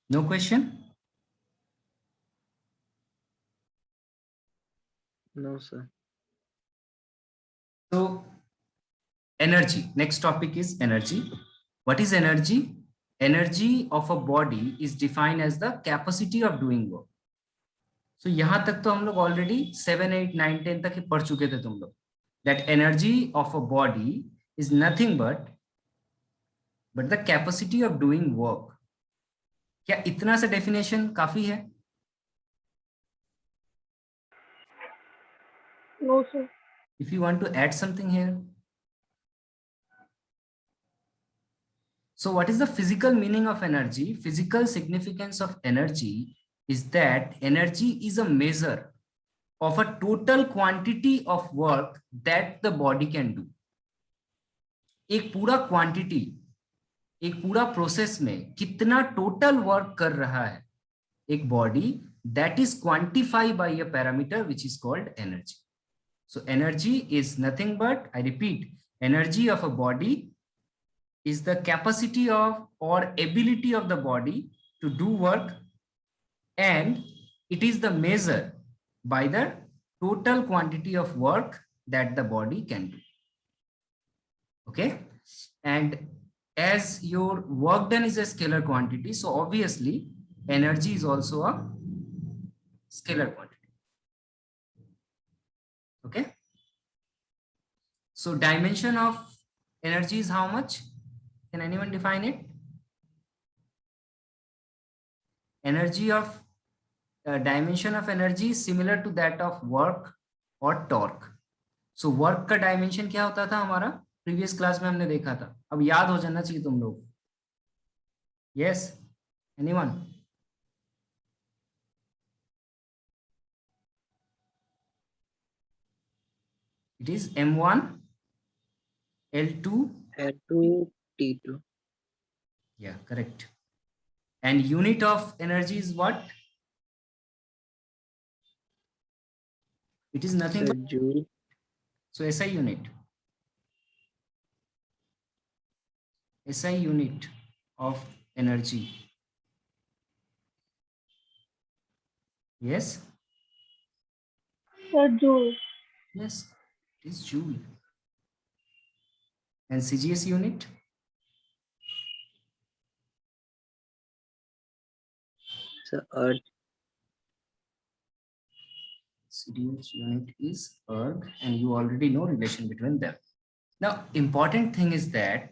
No question? No, sir. So energy. Next topic is energy. What is energy? Energy of a body is defined as the capacity of doing work. So यहाँ तक तो हम लोग already 7, 8, 9, 10 तक ही पढ़ चुके थे तुम लोग. That energy of a body is nothing but the capacity of doing work. क्या इतना सा डेफिनेशन काफी है? No, sir. If you want to add something here. So what is the physical meaning of energy? Physical significance of energy is that energy is a measure of a total quantity of work that the body can do. एक पूरा quantity, एक पूरा process में कितना total work कर रहा है एक body, that is quantified by a parameter which is called energy. So energy is nothing but, I repeat, energy of a body is the capacity of or ability of the body to do work, and it is the measure by the total quantity of work that the body can do. Okay, and as your work done is a scalar quantity, so obviously energy is also a scalar quantity. Okay, so dimension of energy is how much? Can anyone define it? Energy of dimension of energy is similar to that of work or torque. So work का dimension क्या होता था हमारा? Previous class में हमने देखा था. अब याद हो जाना चाहिए तुम लोग. Yes, anyone? It is M1 L2 L2 T2. Yeah, correct. And unit of energy is what? It is nothing Sir, but joule. so SI unit. SI unit of energy. Yes. Sir, joule. Yes, it is joule. And CGS unit? Sir, earth. CGS unit is erg, and you already know relation between them. Now, important thing is that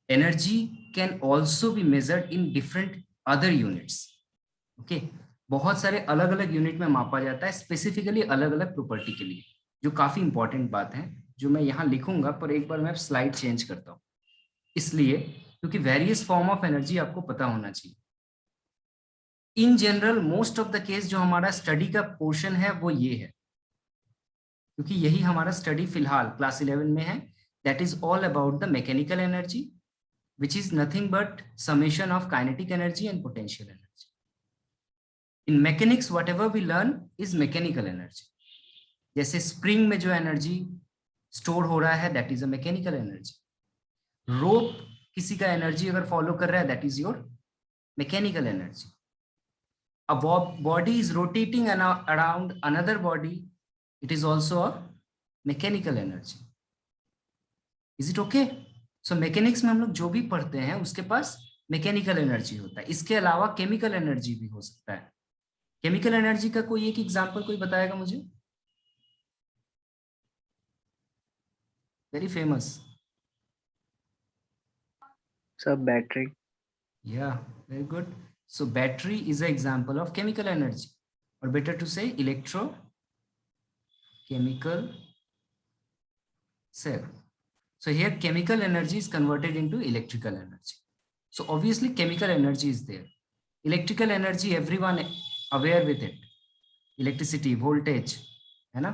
energy can also be measured in different other units. Okay, बहुत सारे अलग अलग unit में मापा जाता है, specifically अलग अलग प्रॉपर्टी के लिए, जो काफी इंपॉर्टेंट बात है, जो मैं यहाँ लिखूंगा, पर एक बार मैं स्लाइड चेंज करता हूँ, इसलिए क्योंकि वेरियस फॉर्म ऑफ एनर्जी आपको पता होना चाहिए. In general most of the case जो हमारा स्टडी का पोर्शन है वो ये है, क्योंकि यही हमारा स्टडी फिलहाल क्लास 11 में है. That is all about the mechanical energy, which is nothing but summation of kinetic energy and potential energy. In mechanics, whatever we learn is mechanical energy. जैसे स्प्रिंग में जो एनर्जी स्टोर हो रहा है, that is a mechanical energy. Rope किसी का energy अगर follow कर रहा है, that is your mechanical energy. A body is rotating around another body, it is also a mechanical energy. Is it okay? So mechanics में हम लोग जो भी पढ़ते हैं उसके पास मैकेनिकल एनर्जी होता है. इसके अलावा केमिकल एनर्जी भी हो सकता है. केमिकल एनर्जी का कोई एक एग्जांपल कोई बताएगा मुझे? Very famous. Sir, battery. Yeah, very good. So battery is an example of chemical energy, or better to say electrochemical cell. So here chemical energy is converted into electrical energy. So obviously chemical energy is there. Electrical energy, everyone aware with it. Electricity, voltage, है ना?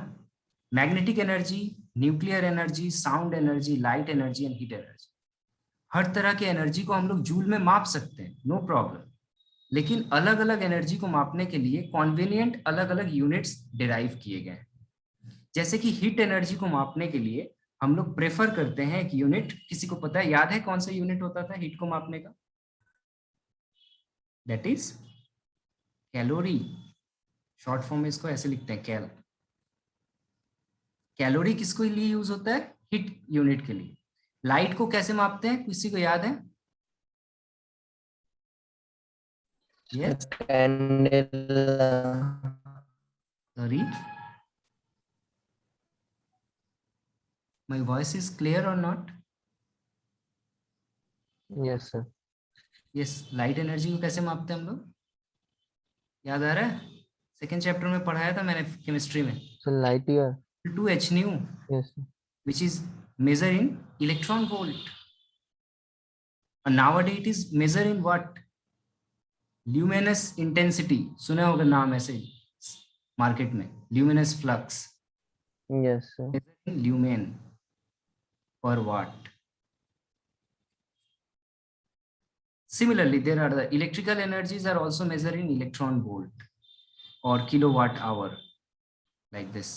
Magnetic energy, nuclear energy, sound energy, light energy and heat energy. हर तरह के energy को हम लोग joule में माप सकते हैं, नो प्रॉब्लम. लेकिन अलग अलग एनर्जी को मापने के लिए कॉन्वेनिएंट अलग अलग यूनिट्स डिराइव किए गए हैं. जैसे कि हीट एनर्जी को मापने के लिए हम लोग प्रेफर करते हैं एक यूनिट. किसी को पता है, याद है कौन सा यूनिट होता था हीट को मापने का? That is calorie. Short form में इसको ऐसे लिखते हैं कैल। कैलोरी किसको लिए यूज होता है? हीट यूनिट के लिए। लाइट को कैसे मापते हैं, किसी को याद है? Yes, candela. Sorry, my voice is clear और not? Yes sir. Yes, light energy को कैसे मापते हैं हम लोग, याद आ रहा है? सेकेंड चैप्टर में पढ़ाया था मैंने केमिस्ट्री में। Sir light year. 2 h nu, yes. which is measured in electron volt. And nowadays it is measured in what? Luminous intensity. सुना होगा नाम ऐसे मार्केट में, luminous flux. Yes sir. Measured in lumen per watt. Similarly, there are the electrical energies are also measured in electron volt or kilowatt hour, like this.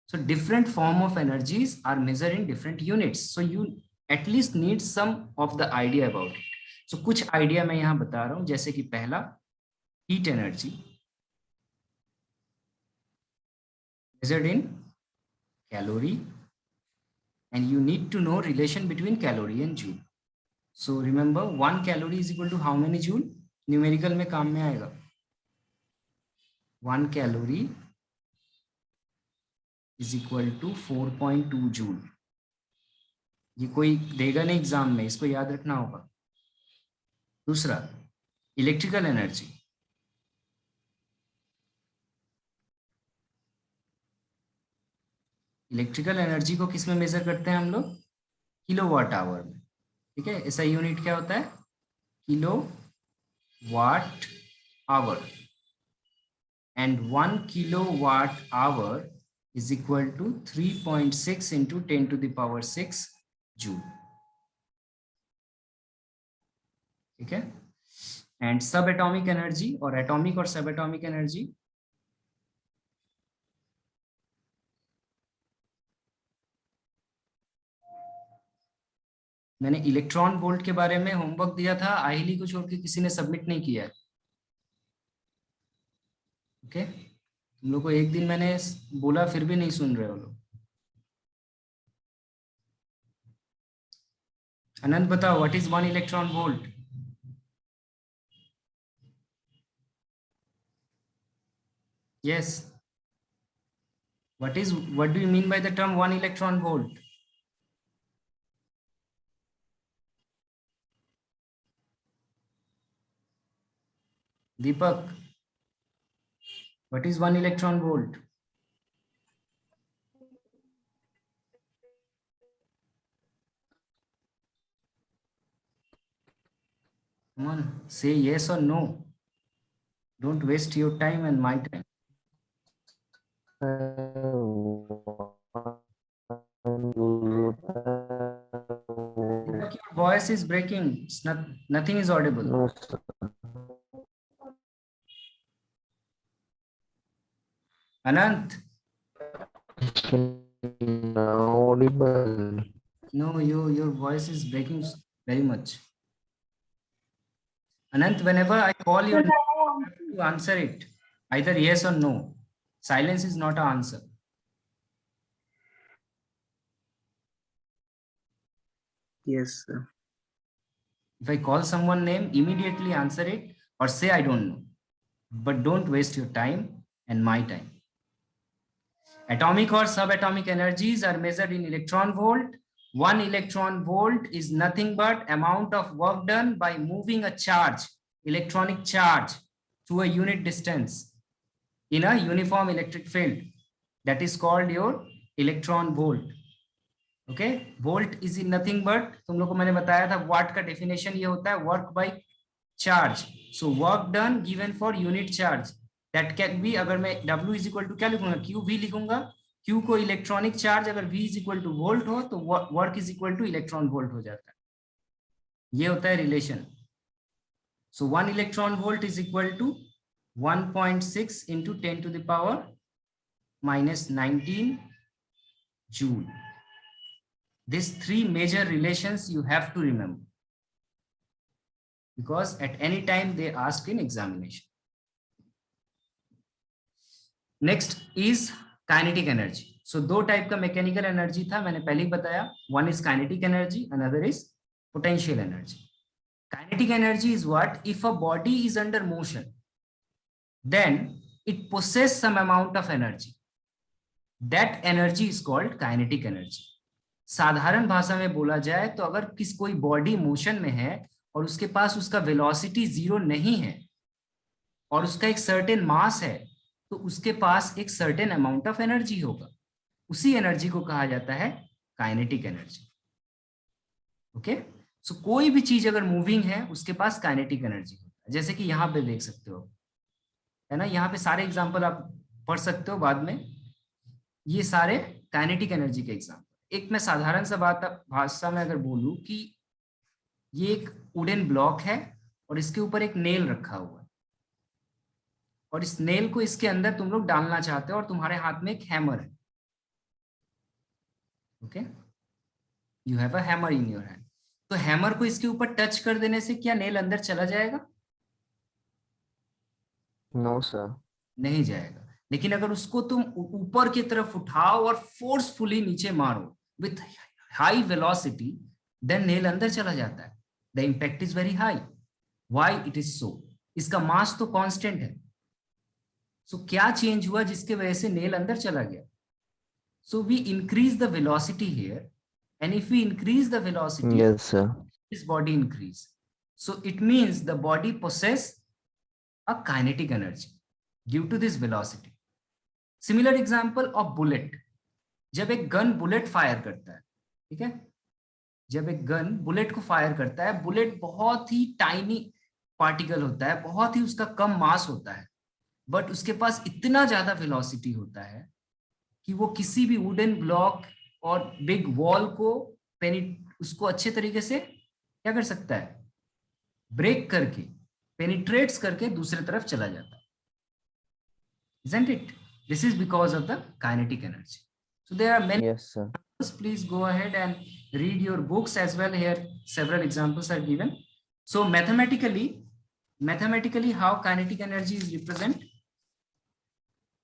So different form of energies are measured in different units. So you at least need some of the idea about it. So कुछ idea मैं यहाँ बता रहा हूँ, जैसे कि पहला heat energy measured in calorie, and you need to know relation between calorie and joule. So remember 1 calorie is equal to how many joule? Numerical में काम में आएगा 1 calorie is equal to 4.2 joule. ये कोई देगा नहीं एग्जाम में, इसको याद रखना होगा। दूसरा इलेक्ट्रिकल एनर्जी, इलेक्ट्रिकल एनर्जी को किस में मेजर करते हैं हम लोग? किलोवाट आवर में। ठीक है, ऐसा यूनिट क्या होता है? Kilowatt hour. And 1 kilowatt hour is equal to 3.6 into 10 to the power 6 joule. ठीक है, एंड सब एटॉमिक एनर्जी और एटॉमिक और सब एटॉमिक एनर्जी, मैंने इलेक्ट्रॉन वोल्ट के बारे में होमवर्क दिया था, आहिली को छोड़ के किसी ने सबमिट नहीं किया है। ओके, तुम लोग को एक दिन मैंने बोला फिर भी नहीं सुन रहे हो लोग। अनंत बताओ, what is 1 electron volt? Yes, what do you mean by the term 1 electron volt? Deepak, what is 1 electron volt? Come on, say yes or no. Don't waste your time and my time. Deepak, your voice is breaking. It's not, nothing is audible. No, sir. Anant, Audible. no, your voice is breaking very much. Anant, whenever I call you, you have to answer it, either yes or no. Silence is not an answer. Yes sir. If I call someone name, immediately answer it or say I don't know, but don't waste your time and my time. Atomic or subatomic energies are measured in electron volt. 1 electron volt is nothing but amount of work done by moving a charge, electronic charge, to a unit distance in a uniform electric field. That is called your electron volt. Okay, volt is nothing but, तुम लोग को मैंने बताया था वाट का definition ये होता है work by charge. So work done given for unit charge, that can be, अगर मैं W इज इक्वल टू क्या लिखूंगा, क्यू वी लिखूंगा। क्यू को इलेक्ट्रॉनिक चार्ज, अगर V is equal to volt हो तो work is equal to electron volt हो जाता है। ये होता है relation. So 1 electron volt is equal to 1.6 into 10 to the power -19 joule. These 3 major relations you have to remember. because at any time they ask in examination. Next is kinetic energy. So दो type का mechanical energy था, मैंने पहले ही बताया. One is kinetic energy, another is potential energy. Kinetic energy is what? If a body is under motion, then it possesses some amount of energy. That energy is called kinetic energy. साधारण भाषा में बोला जाए तो अगर कोई body motion में है और उसके पास उसका वेलोसिटी 0 नहीं है और उसका एक सर्टेन मास है, तो उसके पास एक सर्टेन अमाउंट ऑफ एनर्जी होगा. उसी एनर्जी को कहा जाता है काइनेटिक एनर्जी. ओके, सो कोई भी चीज अगर मूविंग है उसके पास काइनेटिक एनर्जी होता है. जैसे कि यहाँ पे देख सकते हो, है ना, यहाँ पे सारे एग्जांपल आप पढ़ सकते हो बाद में. ये सारे काइनेटिक एनर्जी के एग्जांपल. एक मैं साधारण सा बात भाषा में अगर बोलूं कि ये एक वुडन ब्लॉक है और इसके ऊपर एक नेल रखा हुआ है और इस नेल को इसके अंदर तुम लोग डालना चाहते हो और तुम्हारे हाथ में एक हैमर है. Okay, you have a hammer in your hand. तो हैमर को इसके ऊपर टच कर देने से क्या नेल अंदर चला जाएगा? No sir. नहीं जाएगा. लेकिन अगर उसको तुम ऊपर की तरफ उठाओ और फोर्सफुली नीचे मारो with high velocity, then nail अंदर चला जाता है. The impact is very high. Why it is so? इसका मास तो कांस्टेंट है. सो क्या चेंज हुआ जिसके वजह से नेल अंदर चला गया? So we increase the velocity here, and if we increase the velocity, yes sir, this body increase. So it means the body possess a kinetic energy due to this velocity. Similar example of bullet. जब एक gun bullet fire करता है, ठीक है, जब एक gun bullet को fire करता है, बुलेट बहुत ही टाइनी पार्टिकल होता है, बहुत ही उसका कम मास होता है, बट उसके पास इतना ज्यादा वेलोसिटी होता है कि वो किसी भी वुडन ब्लॉक और बिग वॉल को उसको अच्छे तरीके से क्या कर सकता है? ब्रेक करके, पेनिट्रेट्स करके दूसरे तरफ चला जाता है. Isn't it? This is because of the kinetic energy. So there are many. yes sir. Please go ahead and read your books as well. Here several examples are given. So mathematically how kinetic energy is represented?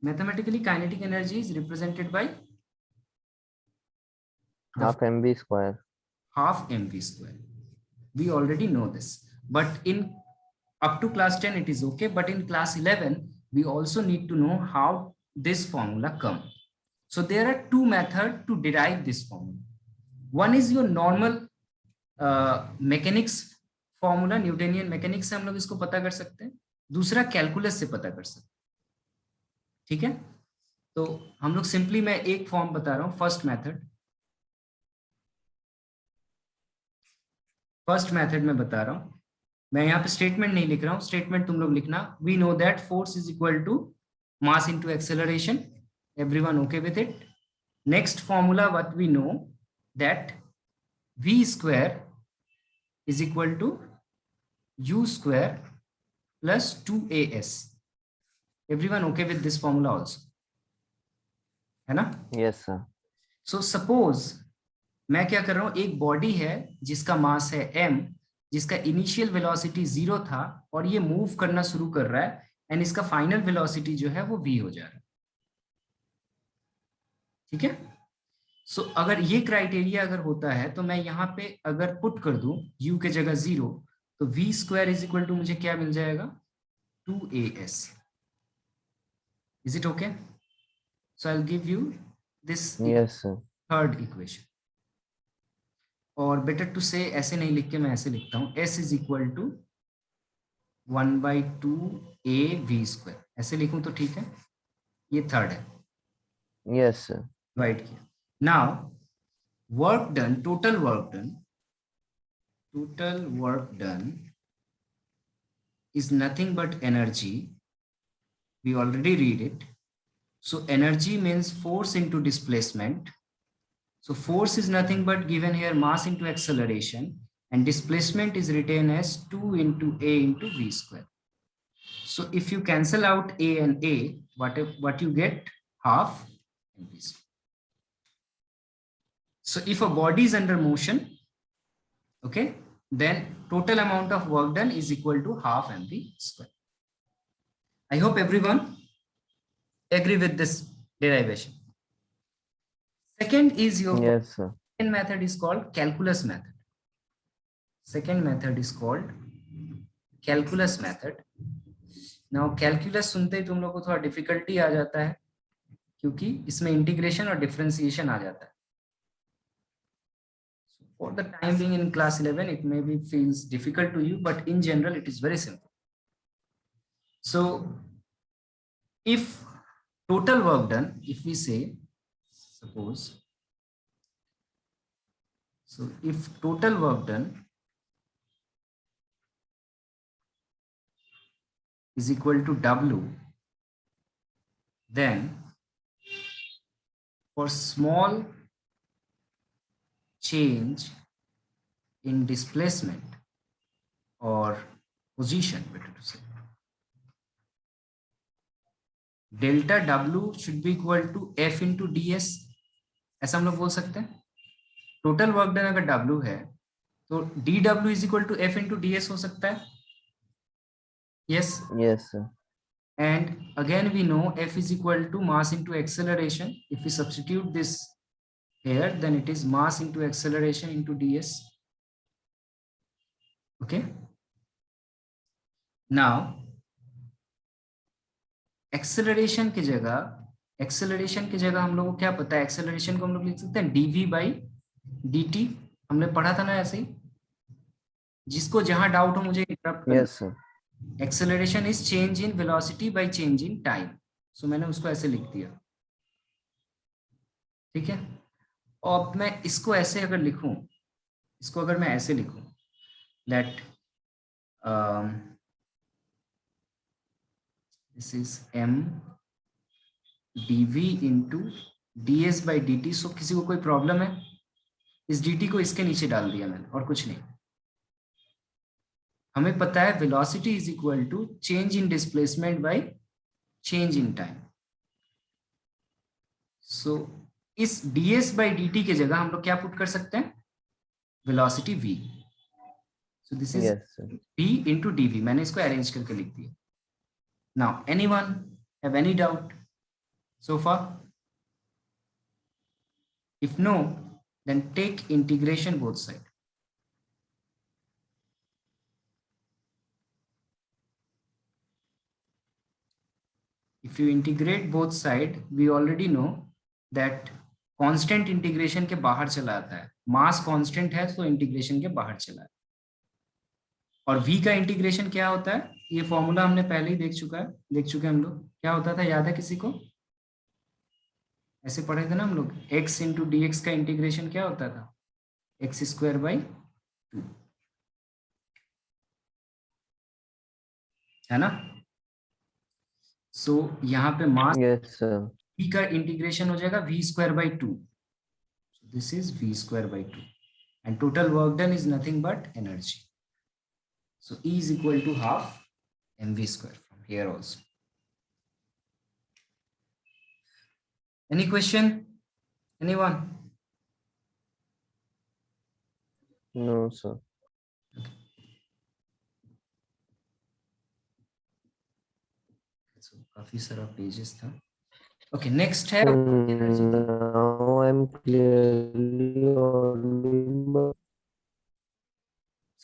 Mathematically kinetic energy is represented by half mv square. Half mv square. We already know this, but in up to class 10 it is okay, but in class 11 we also need to know how this formula come. So there are two methods to derive this formula. One is your normal mechanics formula, Newtonian mechanics से हम लोग इसको पता कर सकते हैं. दूसरा calculus से पता कर सकते हैं. ठीक है, तो हम लोग सिंपली, मैं एक फॉर्म बता रहा हूं. फर्स्ट मेथड में बता रहा हूं. मैं यहाँ पे स्टेटमेंट नहीं लिख रहा हूँ, स्टेटमेंट तुम लोग लिखना. We know that force is equal to mass into acceleration. Everyone okay with it? Next formula what we know that v square is equal to u square plus 2as. Everyone okay with this formula also, है ना? yes sir. So suppose मैं क्या कर रहा हूं, एक body है जिसका मास है m, जिसका इनिशियल वेलोसिटी 0 था और ये मूव करना शुरू कर रहा है, एंड इसका फाइनल वेलोसिटी जो है वो v हो जा रहा है. ठीक है, सो अगर ये क्राइटेरिया अगर होता है तो मैं यहाँ पे अगर पुट कर दूं u के जगह 0, तो v square is equal to मुझे क्या मिल जाएगा? 2as. Is it okay? So I will give you this yes sir. Third equation. और बेटर टू से ऐसे नहीं लिख के मैं ऐसे लिखता हूं, s is equal to 1/2a v square. ऐसे लिखूं तो ठीक है? ये थर्ड है. yes sir. राइट किया. Now work done, total work done is nothing but energy. We already read it. So energy means force into displacement. So force is nothing but given here mass into acceleration, and displacement is written as 2 into a into v square. So if you cancel out a and a, what you get? Half mv square. So if a body is under motion, okay, then total amount of work done is equal to half mv square. I hope everyone agree with this derivation. Second is your Yes, sir. second method is called calculus method. Second method is called calculus method. Now calculus सुनते ही तुम लोग को थोड़ा difficulty आ जाता है क्योंकि इसमें integration और डिफरेंशिएशन आ जाता है. For the time being in class 11, it maybe feels difficult to you, but in general, it is very simple. So, if total work done, if we say, suppose, so if total work done is equal to W, then for small change in displacement or position, better to say, delta W should be equal to F into ds. ऐसा हम लोग बोल सकते हैं. Total work done अगर W है तो dW is equal to F into ds हो सकता है. Yes. Yes, sir. And again we know F is equal to mass into acceleration. If we substitute this here, then it is mass into acceleration into ds. Okay. Now acceleration की जगह हम लोगों को क्या पता है? acceleration को हम लोग लिख सकते हैं dv by dt. हमने पढ़ा था ना ऐसे ही. जिसको जहां डाउट हो मुझे इंटरप्ट करना. Yes, sir. Acceleration is change in velocity by change in time. So मैंने उसको ऐसे लिख दिया. ठीक है. और मैं इसको ऐसे अगर लिखूं, इसको अगर मैं ऐसे लिखूं, that this is m dv into ds by dt. So किसी को कोई प्रॉब्लम है? इस dt को इसके नीचे डाल दिया मैंने और कुछ नहीं. हमें पता है velocity is equal to change in displacement by change in time. So इस ds by dt के जगह हम लोग क्या पुट कर सकते हैं? velocity v. So this is Yes, sir. v into dv. मैंने इसको अरेंज करके लिख दिया. Now anyone have any doubt so far? If no, then take integration both sides. If you integrate both sides, we already know that constant integration के बाहर चला आता है. मास कांस्टेंट है तो इंटीग्रेशन के बाहर चला है. और v का इंटीग्रेशन क्या होता है? ये फॉर्मूला हमने पहले ही देख चुके हम लोग. क्या होता था, याद है किसी को? ऐसे पढ़े थे ना हम लोग. x इंटू डी का इंटीग्रेशन क्या होता था? x स्क्वायर बाई 2, है ना? सो यहाँ पे मास Yes, sir. v का इंटीग्रेशन हो जाएगा v square by 2. This is v square by 2 and total work done is nothing but energy. So E is equal to half mv square from here also. Any question? Anyone? No, sir. So काफी सारा pages था. Okay, next है. Now I'm clearly audible.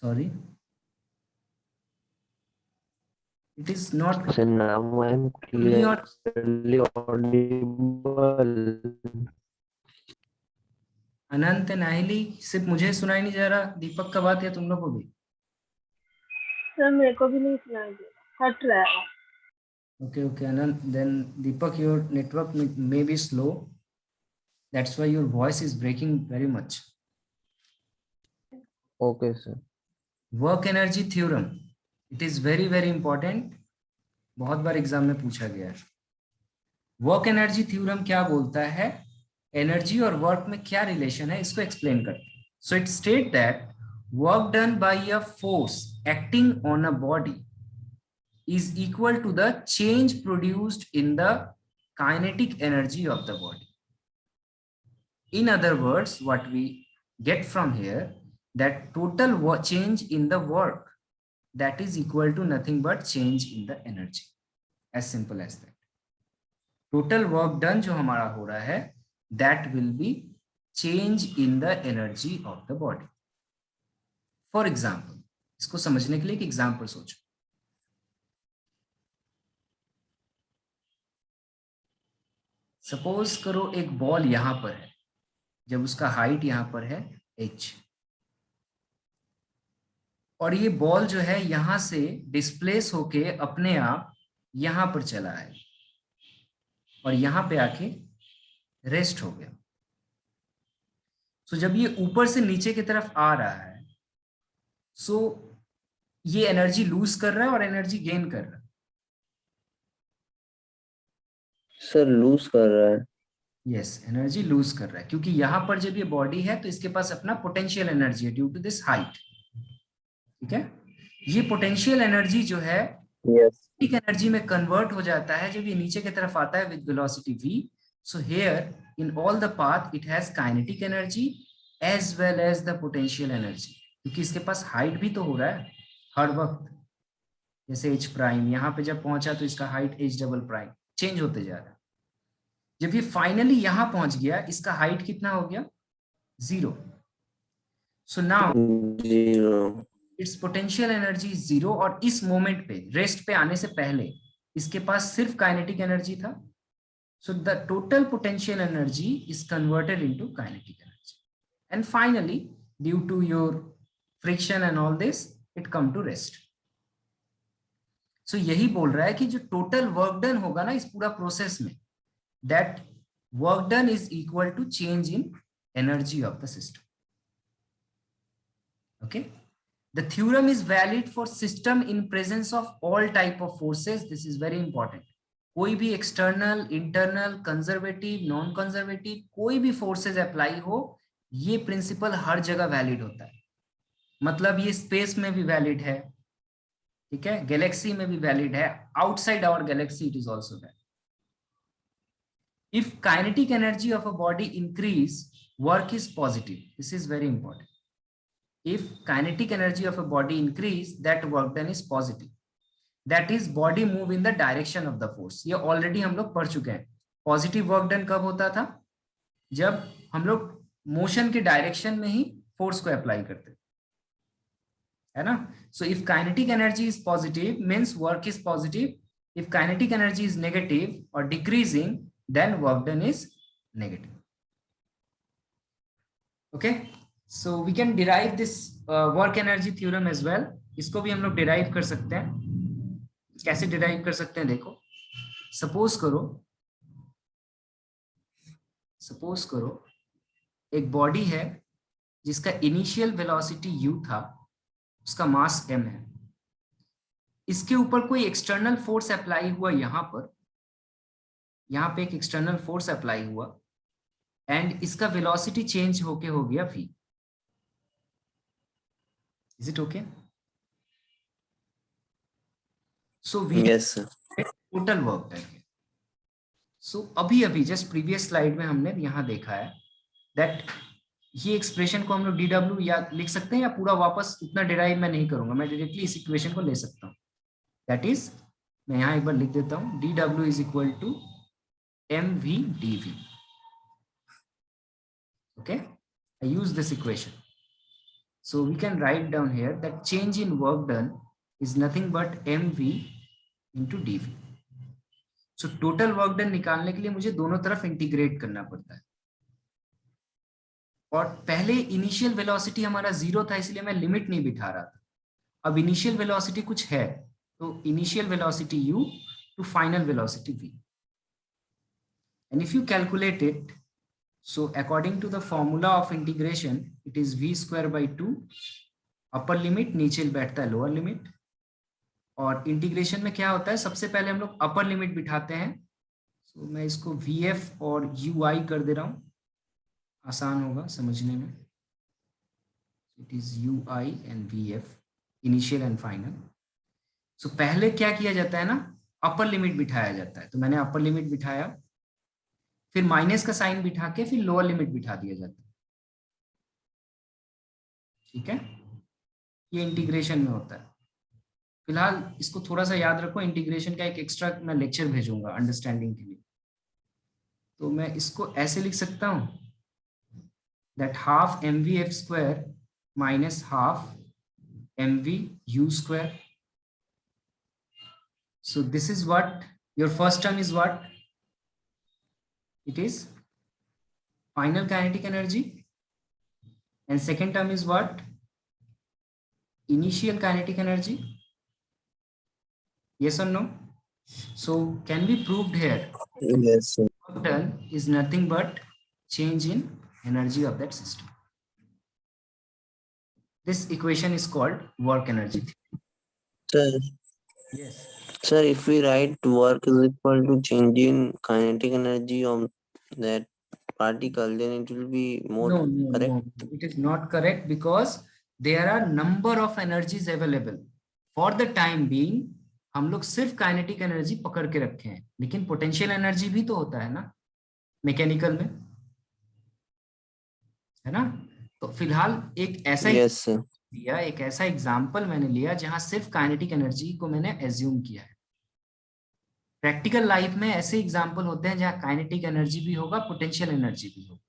Sorry. It is not. So now I'm clearly audible. अनंत नाहिली, सिर्फ मुझे सुनाई नहीं जा रहा. दीपक का बात है तुम लोग को भी? सर मेरे को भी नहीं सुनाई दे रहा, कट रहा है. Okay, Anand. Then Deepak, your network may be slow. That's why your voice is breaking very much. Okay, sir. Work energy theorem. It is very very important. बहुत बार एग्जाम में पूछा गया है. वर्क एनर्जी थ्योरम क्या बोलता है? Energy और work में क्या रिलेशन है, इसको एक्सप्लेन करते हैं. So it state that work done by a force acting on a body is equal to the change produced in the kinetic energy of the body. In other words, what we get from here, that total change in the work that is equal to nothing but change in the energy. As simple as that. Total work done जो हमारा हो रहा है, that will be change in the energy of the body. For example, इसको समझने के लिए एक एग्जाम्पल सोचो. सपोज करो एक बॉल यहां पर है, जब उसका हाइट यहां पर है h, और ये बॉल जो है यहां से डिस्प्लेस होके अपने आप यहां पर चला है और यहां पे आके रेस्ट हो गया. सो जब ये ऊपर से नीचे की तरफ आ रहा है, सो ये एनर्जी लूज कर रहा है और एनर्जी गेन कर रहा है. सर लूज कर रहा है. यस, एनर्जी लूज कर रहा है, क्योंकि यहां पर जब ये बॉडी है तो इसके पास अपना पोटेंशियल एनर्जी है ड्यू टू दिस हाइट. ठीक है, ये पोटेंशियल एनर्जी जो है किनेटिक एनर्जी में कन्वर्ट हो जाता है जब ये नीचे की तरफ आता है with velocity v. So here in all the path it has kinetic energy as well as the potential energy, क्योंकि इसके पास हाइट भी तो हो रहा है हर वक्त. जैसे h प्राइम यहाँ पे जब पहुंचा तो इसका height h double prime change होते जा रहा है. जब ये फाइनली यहां पहुंच गया, इसका हाइट कितना हो गया? 0. So now 0. It's potential energy 0, और इस मोमेंट पे रेस्ट पे आने से पहले इसके पास सिर्फ काइनेटिक एनर्जी था. So the total potential energy is converted into kinetic energy, and finally due to your friction and all this it come to rest. So यही बोल रहा है कि जो टोटल वर्क डन होगा ना इस पूरा प्रोसेस में, that work done is equal to change in energy of the system. Okay, the theorem is valid for system in presence of all type of forces. This is very important. कोई भी external, internal, conservative, non conservative कोई भी forces apply हो, ये principle हर जगह valid होता है. मतलब ये space में भी valid है, ठीक है, galaxy में भी valid है, outside our galaxy it is also valid. If kinetic energy of a body increase, work is positive. This is very important. If kinetic energy of a body increase, that work done is positive. That is body move in the direction of the force. ये already हम लोग पढ़ चुके हैं. Positive work done कब होता था? जब हम लोग मोशन के डायरेक्शन में ही फोर्स को अप्लाई करते है ना. So if kinetic energy is positive means work is positive. If kinetic energy is negative or decreasing, then work done is negative. Okay. So we can derive this work energy theorem as well. इसको भी हम लोग derive कर सकते हैं. कैसे derive कर सकते हैं देखो. सपोज करो एक बॉडी है जिसका इनिशियल वेलोसिटी u था, उसका मास m है. इसके ऊपर कोई एक्सटर्नल फोर्स अप्लाई हुआ, यहाँ पे एक एक्सटर्नल फोर्स अप्लाई हुआ एंड इसका वेलोसिटी चेंज होके हो गया v. Is it okay? So we Yes sir. total work done here. So अभी जस्ट प्रीवियस स्लाइड में हमने यहाँ देखा है that ये एक्सप्रेशन को हम लोग dw या लिख सकते हैं, या पूरा वापस उतना डिराइव मैं नहीं करूंगा, मैं डायरेक्टली इस इक्वेशन को ले सकता हूँ. दैट इज, मैं यहाँ एक बार लिख देता हूँ, dw is equal to mv dv. Okay, I use this equation. So we can write down here that change in work done is nothing but mv into dv. So total work done निकालने के लिए मुझे दोनों तरफ integrate करना पड़ता है, और पहले इनिशियल वेलोसिटी हमारा 0 था इसलिए मैं लिमिट नहीं बिठा रहा था. अब इनिशियल वेलोसिटी कुछ है, तो initial velocity u to final velocity v. And if you calculate it, so according to the formula of integration, it is v square by 2, upper limit नीचे बैठता है लोअर लिमिट, और इंटीग्रेशन में क्या होता है, सबसे पहले हम लोग अपर लिमिट बिठाते हैं. so, मैं इसको vf और ui कर दे रहा हूँ, आसान होगा समझने में. it is ui and vf, initial and final. So पहले क्या किया जाता है ना, अपर लिमिट बिठाया जाता है. तो मैंने अपर लिमिट बिठाया, फिर माइनस का साइन बिठा के फिर लोअर लिमिट बिठा दिया जाता है. ठीक है, ये इंटीग्रेशन में होता है। फिलहाल इसको थोड़ा सा याद रखो, इंटीग्रेशन का एक एक्स्ट्रा मैं लेक्चर भेजूंगा अंडरस्टैंडिंग के लिए। तो मैं इसको ऐसे लिख सकता हूं, that half mv f square minus half mv u square. So this is what your first term is, what it is, final kinetic energy, and second term is what, initial kinetic energy. Yes or no? So can be proved here, Yes, sir. work done is nothing but change in energy of that system. This equation is called work energy theory. Sir, Yes. sir, if we write work is equal to change in kinetic energy of that particle, then it will be more correct. No, it is not correct, because there are number of energies available. For the time being हम लोग सिर्फ kinetic energy पकड़ के रखे हैं, लेकिन potential energy भी तो होता है ना मैकेनिकल में, है ना। तो फिलहाल एक ऐसा Yes, sir. दिया, एक ऐसा एग्जांपल मैंने लिया जहां सिर्फ काइनेटिक एनर्जी को मैंने एज्यूम किया है। प्रैक्टिकल लाइफ में ऐसे एग्जांपल होते हैं जहां काइनेटिक एनर्जी भी होगा, पोटेंशियल एनर्जी भी होगा।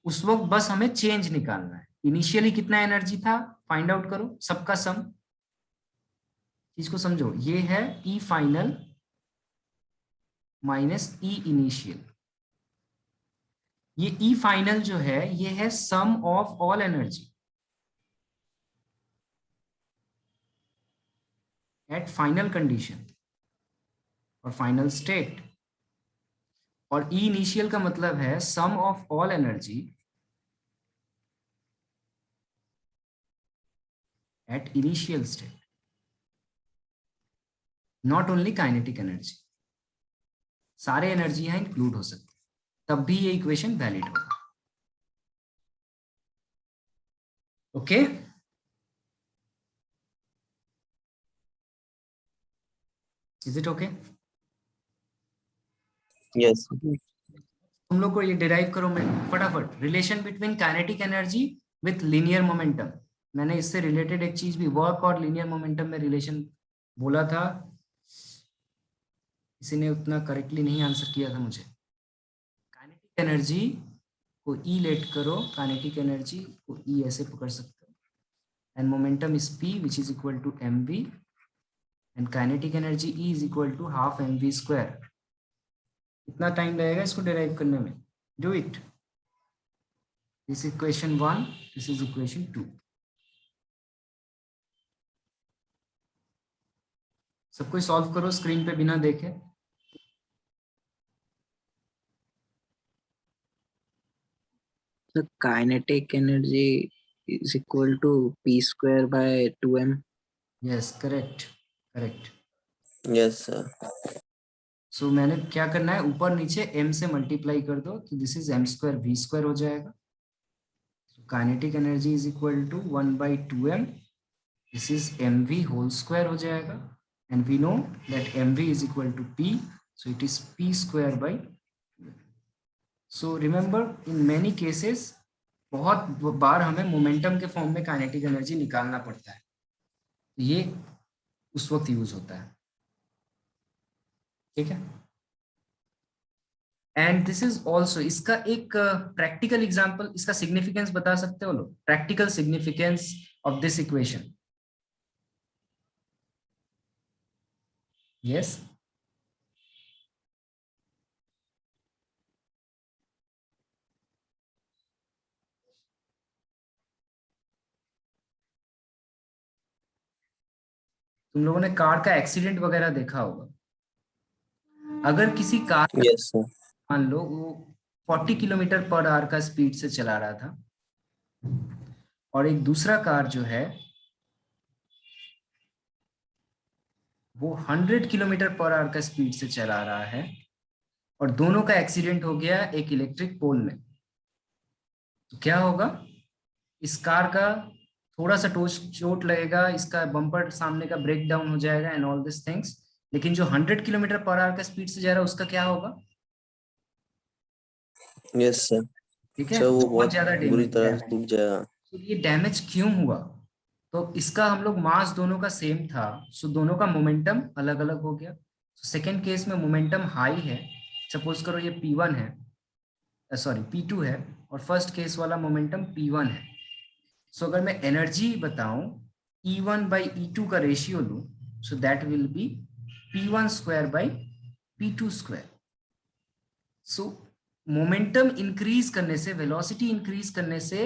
उस वक्त बस हमें चेंज निकालना है। इनिशियली कितना एनर्जी था फाइंड आउट करो, सबका सम। चीज को समझो, ये है E final minus E initial. ये ई फाइनल जो है ये है sum of all energy at final condition और फाइनल स्टेट, और ई इनिशियल का मतलब है sum of all energy at initial state, not only kinetic energy. सारे एनर्जी यहां इंक्लूड हो सकते हैं, तब भी ये इक्वेशन वैलिड होगा। Okay, is it okay? Yes. तुम लोग को ये डिराइव करो, मैं फटाफट, relation between kinetic energy with linear momentum. मैंने इससे रिलेटेड एक चीज भी, वर्क और लीनियर मोमेंटम में रिलेशन बोला था, किसी ने उतना करेक्टली नहीं आंसर किया था मुझे। काइनेटिक एनर्जी को ई लेट करो, काइनेटिक एनर्जी को ई ऐसे पकड़ सकते हो, and momentum is P which is equal to M V, and kinetic energy E is equal to half M V square. कितना टाइम लगेगा इसको डिराइव करने में? Do it. This equation 1, this is equation 2। सबको सॉल्व करो screen पे बिना देखे। The kinetic energy is equal to p square by 2m. Yes, correct correct. Yes, sir. सो मैंने क्या करना है, ऊपर नीचे m से मल्टीप्लाई कर दो, तो this is m square v square हो जाएगा। Kinetic energy is equal to 1/2m, this is mv whole square हो जाएगा, and we know that mv is equal to p, so it is p square by. So remember, in many cases बहुत बार हमें momentum के form में kinetic energy निकालना पड़ता है, ये उस वक्त यूज होता है, ठीक है। एंड दिस इज ऑल्सो, इसका एक प्रैक्टिकल एग्जांपल, इसका सिग्निफिकेंस बता सकते हो लोग, practical significance of this equation? Yes, तुम लोगों ने कार का एक्सीडेंट वगैरह देखा होगा। अगर किसी कार, Yes, sir. मान लो वो 40 किलोमीटर पर आवर का स्पीड से चला रहा था, और एक दूसरा कार जो है वो 100 किलोमीटर पर आवर का स्पीड से चला रहा है, और दोनों का एक्सीडेंट हो गया एक इलेक्ट्रिक पोल में, तो क्या होगा? इस कार का थोड़ा सा चोट लगेगा, इसका बम्पर सामने का ब्रेक डाउन हो जाएगा एंड ऑल दिस थिंग्स, लेकिन जो 100 किलोमीटर पर आवर का स्पीड से जा रहा है उसका क्या होगा? Yes, sir. ठीक है, सर वो बहुत बहुत ज्यादा बुरी डैमेज तरह से टूट जाएगा। तो ये डैमेज क्यों हुआ? तो इसका हम लोग मास दोनों का सेम था, सो दोनों का मोमेंटम अलग अलग हो गया। सेकेंड केस में मोमेंटम हाई है, सपोज करो ये P1 है, सॉरी P2 है, और फर्स्ट केस वाला मोमेंटम P1 है। सो अगर मैं एनर्जी बताऊं E1 by E2 का रेशियो लूं, so that will be P1 square by P2 square. So momentum increase करने से, वेलोसिटी इंक्रीज करने से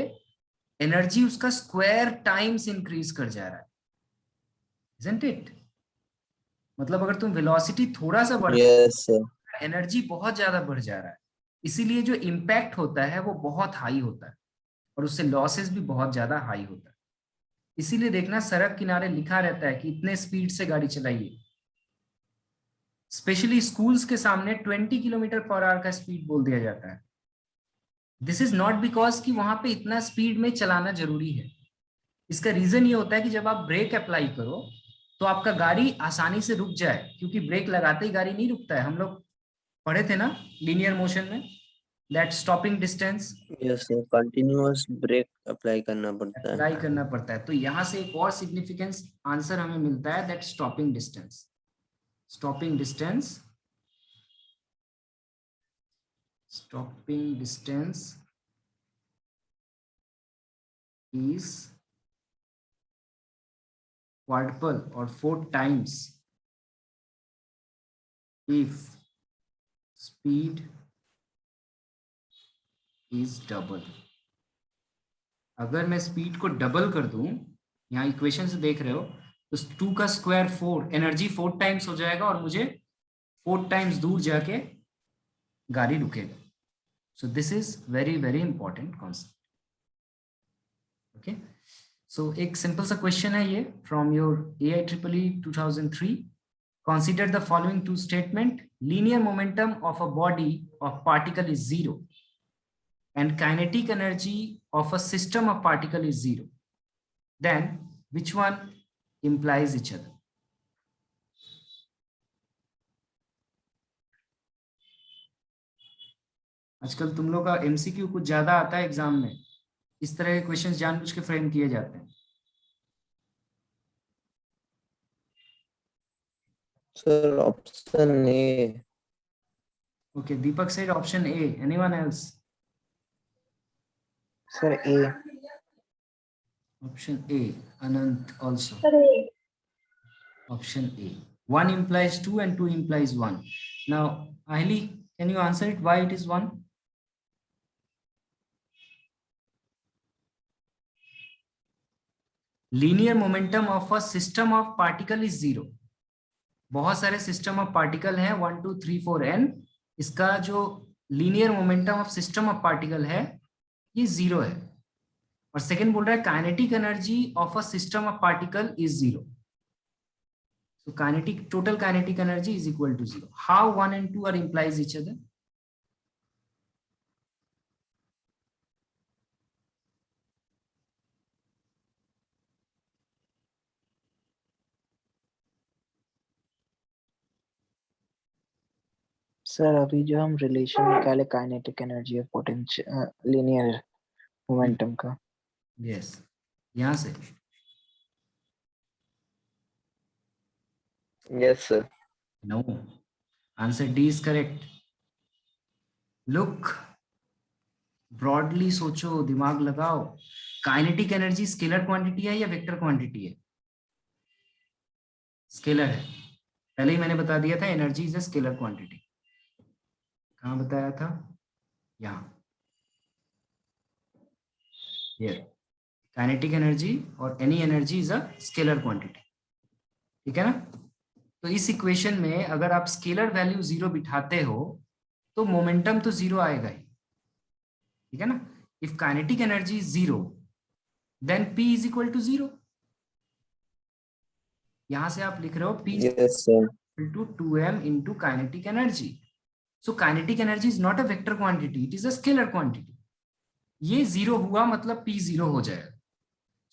एनर्जी उसका स्क्वायर टाइम्स इंक्रीज कर जा रहा है, isn't it? मतलब अगर तुम वेलोसिटी थोड़ा सा बढ़, Yes, sir. एनर्जी बहुत ज्यादा बढ़ जा रहा है, इसीलिए जो इम्पैक्ट होता है वो बहुत हाई होता है और उससे लॉसेस भी बहुत ज्यादा हाई होता है। इसीलिए देखना सड़क किनारे लिखा रहता है कि इतने स्पीड से गाड़ी चलाइए। स्पेशली स्कूल्स के सामने 20 किलोमीटर पर आवर का स्पीड बोल दिया जाता है। दिस इज नॉट बिकॉज कि वहां पे इतना स्पीड में चलाना जरूरी है। इसका रीजन ये होता है कि जब आप ब्रेक अप्लाई करो तो आपका गाड़ी आसानी से रुक जाए, क्योंकि ब्रेक लगाते ही गाड़ी नहीं रुकता है। हम लोग पढ़े थे ना लीनियर मोशन में, that stopping distance Yes, sir. Continuous break apply करना पड़ता है. अप्लाई करना पड़ता है। तो यहाँ से एक और सिग्निफिकेंस आंसर हमें मिलता है, that stopping distance. Stopping distance is quadruple or 4 times if speed is double। अगर मैं स्पीड को डबल कर दूं, यहाँ इक्वेशन से देख रहे हो, तो 2 का स्क्वायर 4, एनर्जी 4 टाइम्स हो जाएगा और मुझे 4 टाइम्स दूर जाके गाड़ी रुकेगा। So this is very very important concept. Okay, so एक सिंपल सा क्वेश्चन है ये from your AIEEE 2003। Consider the following two statement: linear momentum of a body of particle is 0 and kinetic energy of a system of particle is 0. Then which one implies each other? आजकल तुम लोग का MCQ कुछ ज्यादा आता है exam में, इस तरह के क्वेश्चंस जानबूझ के फ्रेम किए जाते हैं। Sir, option A. Okay, Deepak said option A. Anyone else? Sir, A. Option A. Anant also. अरे Option A. 1 implies 2 and 2 implies 1. Now, Ahili, can you answer it why it is 1? Linear momentum of a system of particle is 0. बहुत सारे system of particle हैं 1 2 3 4 n। इसका जो linear momentum of system of particle है ये 0 है। और second बोल रहा है kinetic energy of a system of particle is 0। So total kinetic energy is equal to 0. How 1 and 2 are implies each other? Sir अभी जो हम रिलेशन निकाले काइनेटिक एनर्जी और पोटेंशियल लीनियर मोमेंटम का, Yes, यहाँ से। Yes, sir. No, answer D is correct. Look, broadly सोचो, दिमाग लगाओ। काइनेटिक एनर्जी स्केलर क्वांटिटी है या वेक्टर क्वांटिटी है? स्केलर है। पहले ही मैंने बता दिया था energy is a scalar quantity. कहाँ बताया था? यहाँ। हियर काइनेटिक एनर्जी और any energy is a scalar quantity. ठीक है ना? तो इस इक्वेशन में अगर आप स्केलर वैल्यू 0 बिठाते हो तो मोमेंटम तो 0 आएगा ही। ठीक है ना? If kinetic energy is 0 then P is equal to 0। यहां से आप लिख रहे हो P Yes, sir. Equal to 2m into kinetic energy. So kinetic energy is not a vector quantity, it is a scalar quantity. ये 0 हुआ मतलब P 0 हो जाएगा।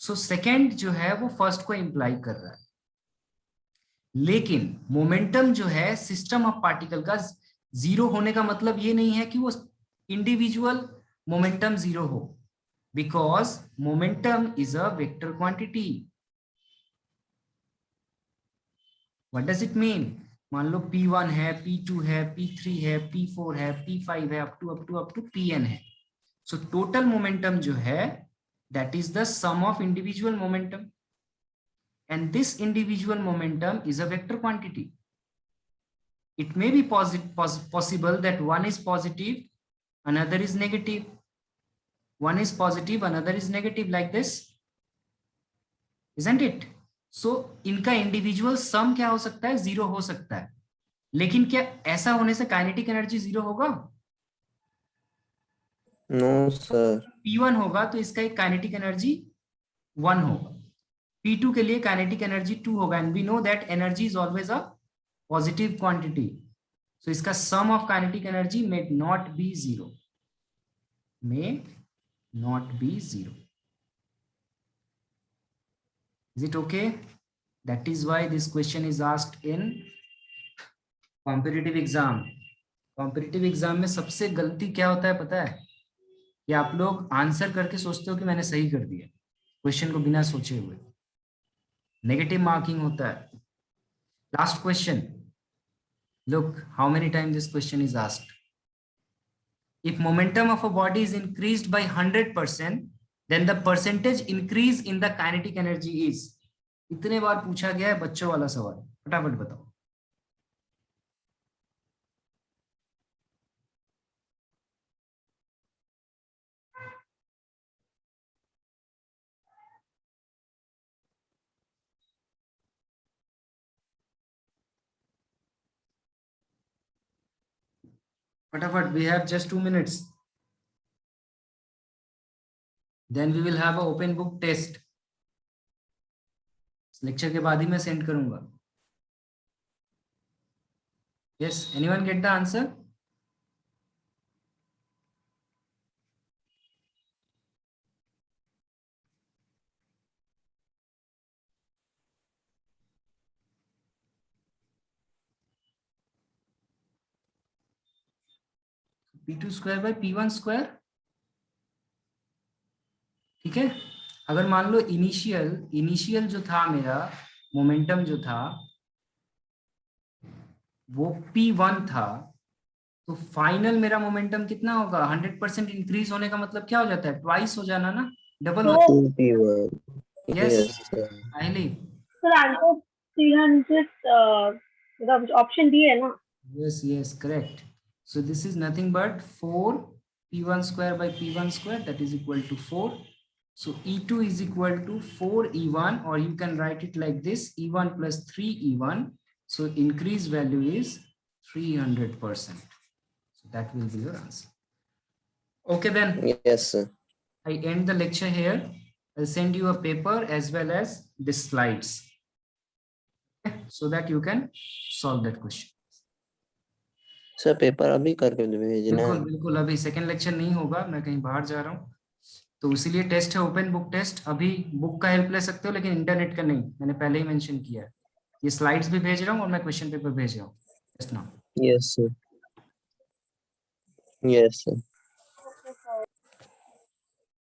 सो सेकेंड जो है वो फर्स्ट को इंप्लाई कर रहा है। लेकिन मोमेंटम जो है सिस्टम ऑफ पार्टिकल का 0 होने का मतलब ये नहीं है कि वो इंडिविजुअल मोमेंटम 0 हो। because momentum is a vector quantity. What does it mean? मान लो P1 है, P2 है, P3 है, P4 है, P5 है, up to Pn है. So total momentum जो है, that is the sum of individual momentum, and this individual momentum is a vector quantity. It may be possible that one is positive, another is negative. One is positive, another is negative, like this, isn't it? So इनका individual सम क्या हो सकता है? Zero हो सकता है. लेकिन क्या ऐसा होने से काइनेटिक एनर्जी जीरो होगा? No, sir. P1 होगा तो इसका एक काइनेटिक एनर्जी 1 होगा. P2 के लिए काइनेटिक एनर्जी 2 होगा. And we know that energy is always a positive quantity. So इसका sum of kinetic energy may not be zero. May not be zero. Is it okay? That is why this question is asked in competitive exam. Competitive exam में सबसे गलती क्या होता है पता है? कि आप लोग आंसर करके सोचते हो कि मैंने सही कर दिया, क्वेश्चन को बिना सोचे हुए. नेगेटिव मार्किंग होता है. Last question. Look how many times this question is asked. If momentum of a body is increased by 100%, then the percentage increase in the kinetic energy is. इतने बार पूछा गया है बच्चों वाला सवाल. फटाफट बताओ. फटाफट. We have just 2 minutes. Then we will have a open book test. Lecture के बाद ही मैं सेंड करूंगा. Yes, anyone get the answer? P2 square by P1 square. ठीक है. अगर मान लो इनिशियल जो था मेरा मोमेंटम जो था वो P1 था, तो फाइनल मेरा मोमेंटम कितना होगा? 100% इंक्रीज होने का मतलब क्या हो जाता है? ट्वाइस हो जाना ना, डबल हो. 2P1. Yes, Yes, sir. Ahili. Sir answer 300 मतलब ऑप्शन डी है ना. Yes, correct. So this is nothing but 4 P1 square by P1 square, that is equal to 4. So E2 is equal to 4 E1, or you can write it like this, E1 plus 3 E1. So increase value is 300%. So that will be your answer. Okay then. Yes, sir. I end the lecture here. I'll send you a paper as well as the slides, okay, so that you can solve that question. Sir paper अभी करके भेजना है. बिल्कुल अभी second lecture नहीं होगा, मैं कहीं बाहर जा रहा हूँ, तो इसीलिए टेस्ट है ओपन बुक टेस्ट. अभी बुक का हेल्प ले सकते हो लेकिन इंटरनेट का नहीं, मैंने पहले ही मेंशन किया है. ये स्लाइड्स भी भेज रहा हूँ और मैं क्वेश्चन पेपर भेज रहा हूँ. Yes, sir. Yes, sir.